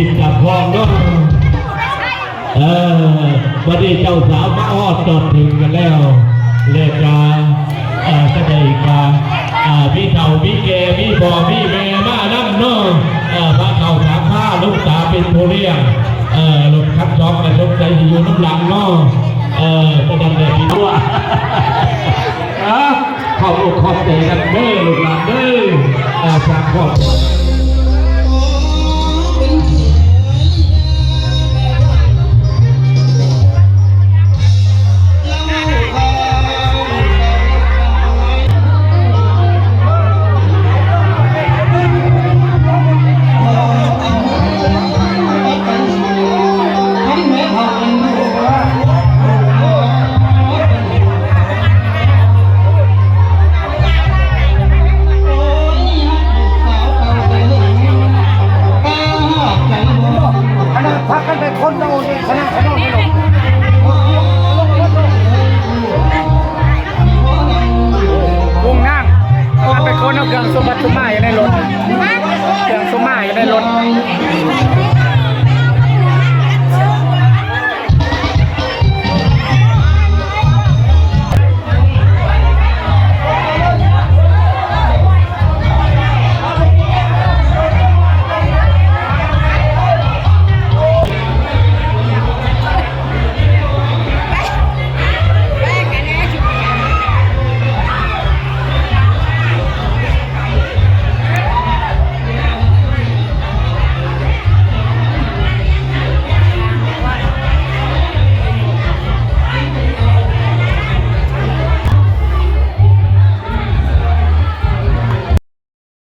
ดจับพองเนาะวันนี้เจ้าสาวมาอ้อจอดถึงกันแล้วเลกาแสดงกาพี่เฒ่าพี่แก่พี่พ่อพี่แม่มานั่งเนาะพระเฒ่าถามผ้าลูกตาเป็นโพเรียรถคัดซ้อมกระชกใจอยู่น้ำหลังเนาะประดันเลยพี่ตัวขอบอกขอบใจกันเด้อลูกหลานเด้อจากครอบครัวพักกันไปคนโน่นคณะคณะไม่ลงวงนั่งพักไปคนเอาเครื่องสมบัติสมัยในรถเครื่องสมัยในรถ